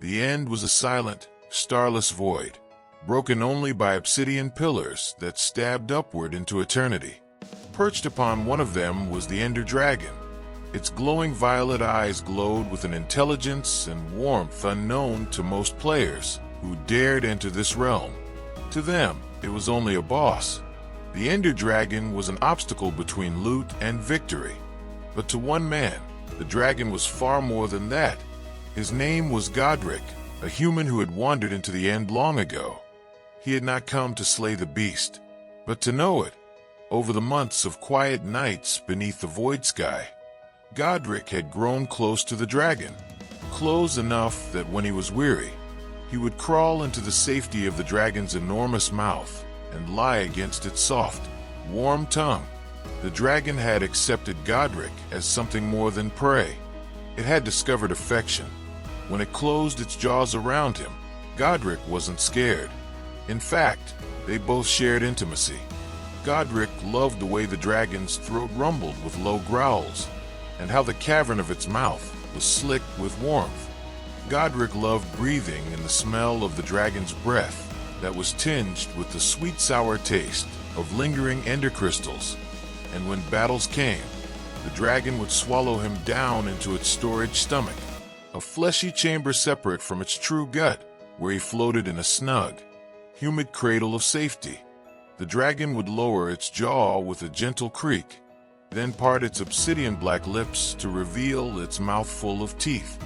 The end was a silent, starless void, broken only by obsidian pillars that stabbed upward into eternity. Perched upon one of them was the Ender Dragon. Its glowing violet eyes glowed with an intelligence and warmth unknown to most players who dared enter this realm. To them, it was only a boss. The Ender Dragon was an obstacle between loot and victory. But to one man, the dragon was far more than that. His name was Godric, a human who had wandered into the End long ago. He had not come to slay the beast, but to know it. Over the months of quiet nights beneath the void sky, Godric had grown close to the dragon, close enough that when he was weary, he would crawl into the safety of the dragon's enormous mouth and lie against its soft, warm tongue. The dragon had accepted Godric as something more than prey. It had discovered affection. When it closed its jaws around him, Godric wasn't scared. In fact, they both shared intimacy. Godric loved the way the dragon's throat rumbled with low growls, and how the cavern of its mouth was slick with warmth. Godric loved breathing in the smell of the dragon's breath that was tinged with the sweet-sour taste of lingering ender crystals. And when battles came, the dragon would swallow him down into its storage stomach, a fleshy chamber separate from its true gut, where he floated in a snug, humid cradle of safety. The dragon would lower its jaw with a gentle creak, then part its obsidian-black lips to reveal its mouth full of teeth.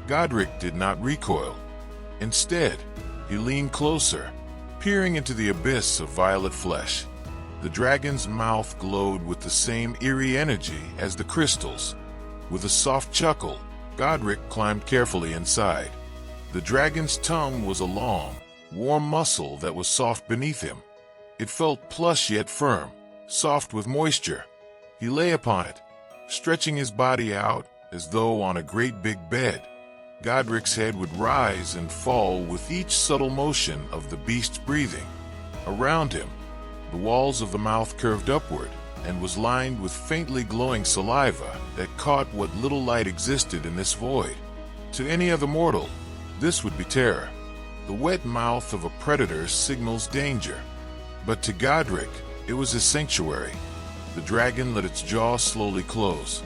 Godric did not recoil. Instead, he leaned closer, peering into the abyss of violet flesh. The dragon's mouth glowed with the same eerie energy as the crystals. With a soft chuckle, Godric climbed carefully inside. The dragon's tongue was a long, warm muscle that was soft beneath him. It felt plush yet firm, soft with moisture. He lay upon it, stretching his body out as though on a great big bed. Godric's head would rise and fall with each subtle motion of the beast's breathing. Around him, the walls of the mouth curved upward and was lined with faintly glowing saliva that caught what little light existed in this void. To any other mortal, this would be terror. The wet mouth of a predator signals danger. But to Godric, it was his sanctuary. The dragon let its jaw slowly close,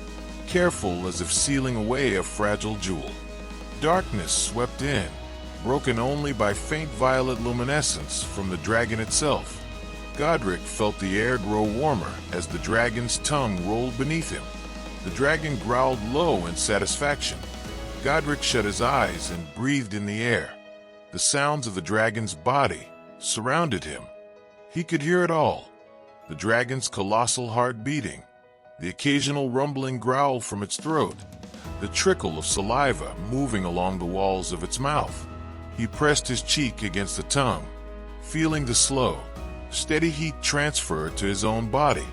careful as if sealing away a fragile jewel. Darkness swept in, broken only by faint violet luminescence from the dragon itself. Godric felt the air grow warmer as the dragon's tongue rolled beneath him. The dragon growled low in satisfaction. Godric shut his eyes and breathed in the air. The sounds of the dragon's body surrounded him. He could hear it all. The dragon's colossal heart beating, the occasional rumbling growl from its throat, the trickle of saliva moving along the walls of its mouth. He pressed his cheek against the tongue, feeling the slow, steady heat transfer to his own body.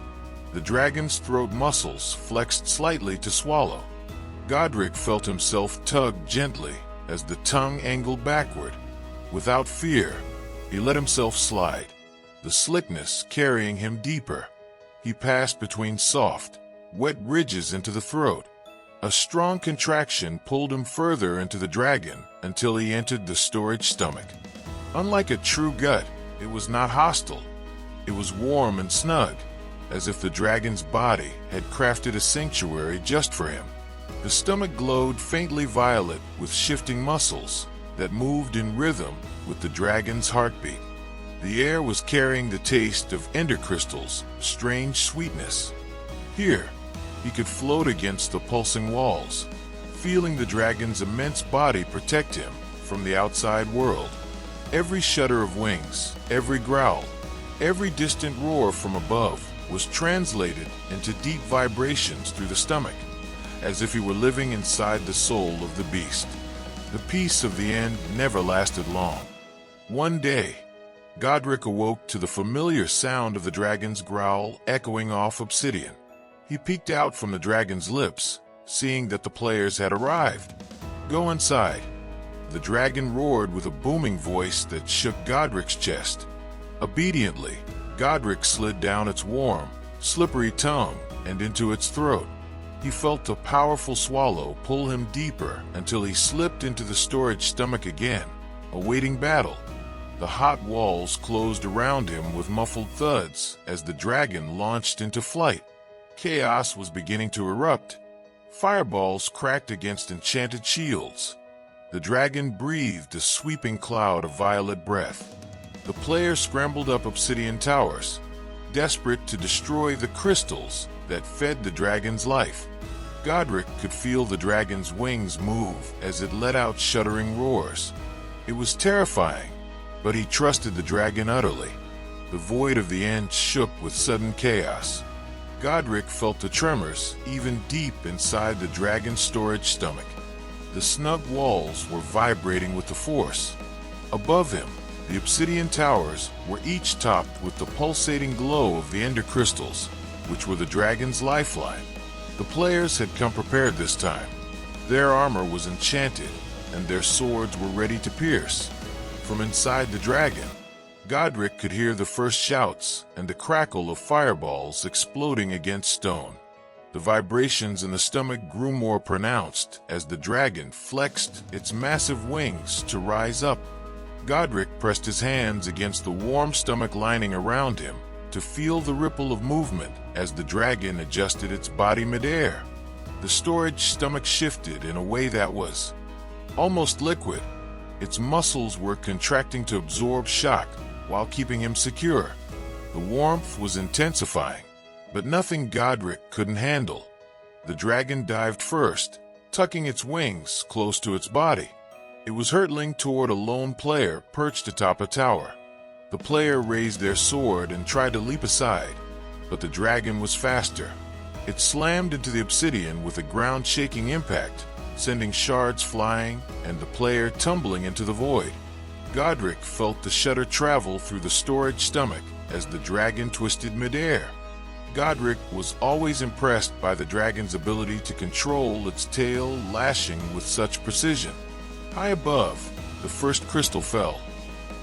The dragon's throat muscles flexed slightly to swallow. Godric felt himself tugged gently as the tongue angled backward. Without fear, he let himself slide, the slickness carrying him deeper. He passed between soft, wet ridges into the throat. A strong contraction pulled him further into the dragon until he entered the storage stomach. Unlike a true gut, it was not hostile. It was warm and snug, as if the dragon's body had crafted a sanctuary just for him. The stomach glowed faintly violet with shifting muscles that moved in rhythm with the dragon's heartbeat. The air was carrying the taste of ender crystals' strange sweetness. Here, he could float against the pulsing walls, feeling the dragon's immense body protect him from the outside world. Every shudder of wings, every growl, every distant roar from above was translated into deep vibrations through the stomach, as if he were living inside the soul of the beast. The peace of the end never lasted long. One day, Godric awoke to the familiar sound of the dragon's growl echoing off obsidian. He peeked out from the dragon's lips, seeing that the players had arrived. "Go inside." The dragon roared with a booming voice that shook Godric's chest. Obediently, Godric slid down its warm, slippery tongue and into its throat. He felt a powerful swallow pull him deeper until he slipped into the storage stomach again, awaiting battle. The hot walls closed around him with muffled thuds as the dragon launched into flight. Chaos was beginning to erupt. Fireballs cracked against enchanted shields. The dragon breathed a sweeping cloud of violet breath. The player scrambled up obsidian towers, desperate to destroy the crystals that fed the dragon's life. Godric could feel the dragon's wings move as it let out shuddering roars. It was terrifying, but he trusted the dragon utterly. The void of the end shook with sudden chaos. Godric felt the tremors even deep inside the dragon's storage stomach. The snug walls were vibrating with the force. Above him, the obsidian towers were each topped with the pulsating glow of the ender crystals, which were the dragon's lifeline. The players had come prepared this time. Their armor was enchanted, and their swords were ready to pierce. From inside the dragon, Godric could hear the first shouts and the crackle of fireballs exploding against stone. The vibrations in the stomach grew more pronounced as the dragon flexed its massive wings to rise up. Godric pressed his hands against the warm stomach lining around him to feel the ripple of movement as the dragon adjusted its body midair. The storage stomach shifted in a way that was almost liquid. Its muscles were contracting to absorb shock while keeping him secure. The warmth was intensifying, but nothing Godric couldn't handle. The dragon dived first, tucking its wings close to its body. It was hurtling toward a lone player perched atop a tower. The player raised their sword and tried to leap aside, but the dragon was faster. It slammed into the obsidian with a ground-shaking impact, sending shards flying and the player tumbling into the void. Godric felt the shudder travel through the storage stomach as the dragon twisted midair. Godric was always impressed by the dragon's ability to control its tail lashing with such precision. High above, the first crystal fell.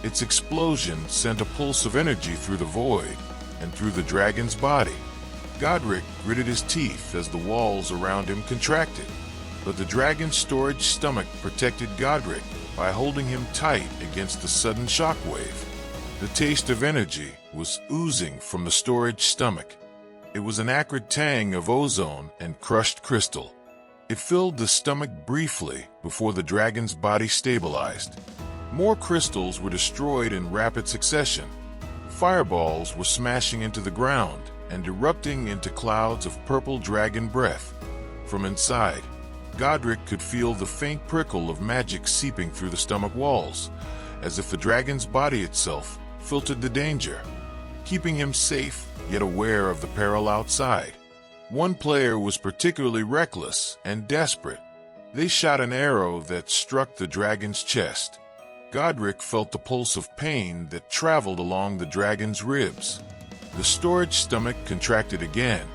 Its explosion sent a pulse of energy through the void and through the dragon's body. Godric gritted his teeth as the walls around him contracted, but the dragon's storage stomach protected Godric by holding him tight against the sudden shockwave. The taste of energy was oozing from the storage stomach. It was an acrid tang of ozone and crushed crystal. It filled the stomach briefly before the dragon's body stabilized. More crystals were destroyed in rapid succession. Fireballs were smashing into the ground and erupting into clouds of purple dragon breath. From inside, Godric could feel the faint prickle of magic seeping through the stomach walls, as if the dragon's body itself filtered the danger, keeping him safe yet aware of the peril outside. One player was particularly reckless and desperate. They shot an arrow that struck the dragon's chest. Godric felt the pulse of pain that traveled along the dragon's ribs. The storage stomach contracted again,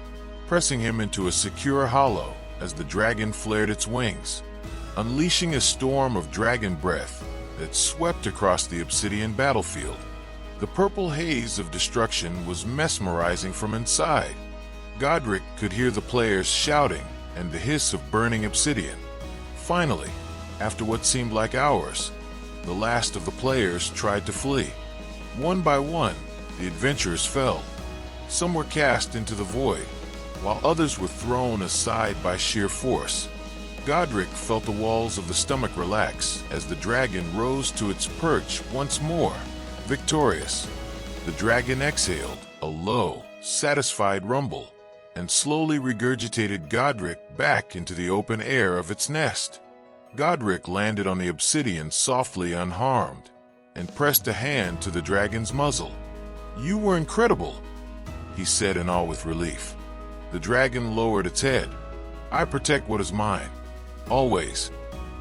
pressing him into a secure hollow as the dragon flared its wings, unleashing a storm of dragon breath that swept across the obsidian battlefield. The purple haze of destruction was mesmerizing from inside. Godric could hear the players shouting and the hiss of burning obsidian. Finally, after what seemed like hours, the last of the players tried to flee. One by one, the adventurers fell. Some were cast into the void, while others were thrown aside by sheer force. Godric felt the walls of the stomach relax as the dragon rose to its perch once more, victorious. The dragon exhaled a low, satisfied rumble, and slowly regurgitated Godric back into the open air of its nest. Godric landed on the obsidian softly unharmed, and pressed a hand to the dragon's muzzle. "You were incredible," he said in awe with relief. The dragon lowered its head. "I protect what is mine. Always."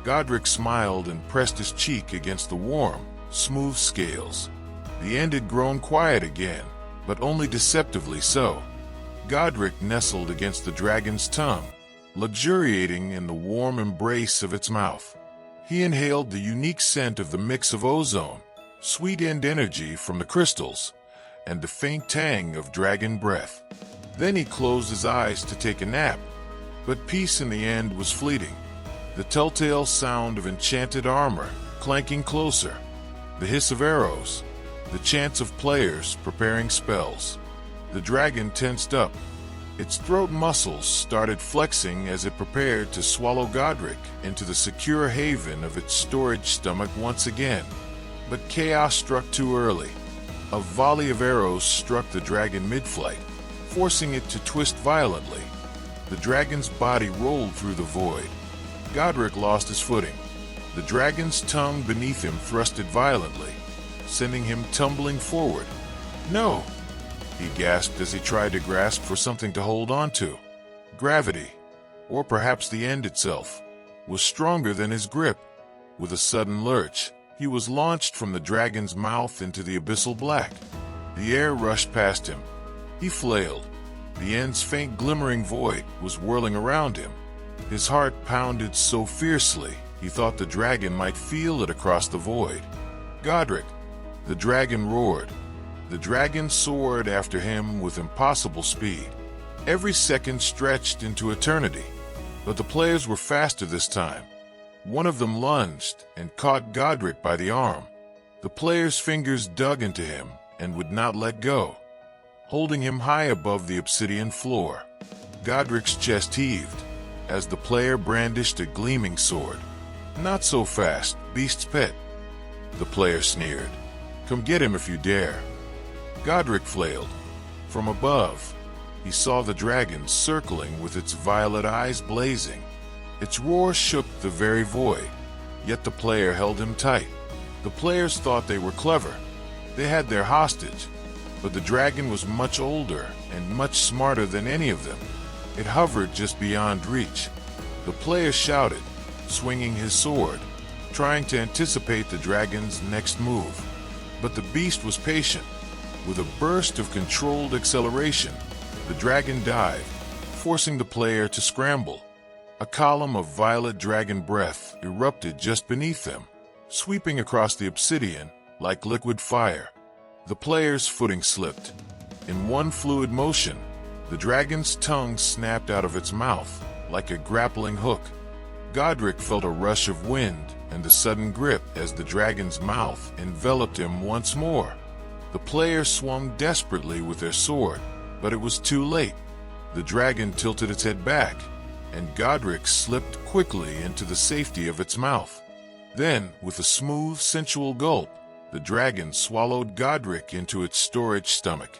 Godric smiled and pressed his cheek against the warm, smooth scales. The end had grown quiet again, but only deceptively so. Godric nestled against the dragon's tongue, luxuriating in the warm embrace of its mouth. He inhaled the unique scent of the mix of ozone, sweet end energy from the crystals, and the faint tang of dragon breath. Then he closed his eyes to take a nap, but peace in the end was fleeting. The telltale sound of enchanted armor clanking closer, the hiss of arrows, the chants of players preparing spells. The dragon tensed up. Its throat muscles started flexing as it prepared to swallow Godric into the secure haven of its storage stomach once again. But chaos struck too early. A volley of arrows struck the dragon mid-flight, forcing it to twist violently. The dragon's body rolled through the void. Godric lost his footing. The dragon's tongue beneath him thrusted violently, sending him tumbling forward. "No!" he gasped as he tried to grasp for something to hold on to. Gravity, or perhaps the end itself, was stronger than his grip. With a sudden lurch, he was launched from the dragon's mouth into the abyssal black. The air rushed past him. He flailed. The end's faint glimmering void was whirling around him. His heart pounded so fiercely he thought the dragon might feel it across the void. "Godric!" The dragon roared. The dragon soared after him with impossible speed. Every second stretched into eternity, but the players were faster this time. One of them lunged and caught Godric by the arm. The player's fingers dug into him and would not let go, holding him high above the obsidian floor. Godric's chest heaved as the player brandished a gleaming sword. "Not so fast, beast's pet," the player sneered. "Come get him if you dare." Godric flailed. From above, he saw the dragon circling with its violet eyes blazing. Its roar shook the very void, yet the player held him tight. The players thought they were clever. They had their hostage, but the dragon was much older and much smarter than any of them. It hovered just beyond reach. The player shouted, swinging his sword, trying to anticipate the dragon's next move. But the beast was patient. With a burst of controlled acceleration, the dragon dived, forcing the player to scramble. A column of violet dragon breath erupted just beneath them, sweeping across the obsidian like liquid fire. The player's footing slipped. In one fluid motion, the dragon's tongue snapped out of its mouth like a grappling hook. Godric felt a rush of wind and a sudden grip as the dragon's mouth enveloped him once more. The players swung desperately with their sword, but it was too late. The dragon tilted its head back, and Godric slipped quickly into the safety of its mouth. Then, with a smooth, sensual gulp, the dragon swallowed Godric into its storage stomach.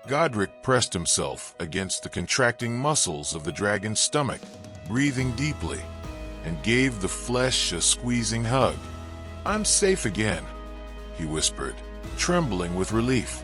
Godric pressed himself against the contracting muscles of the dragon's stomach, breathing deeply, and gave the flesh a squeezing hug. "I'm safe again," he whispered, trembling with relief.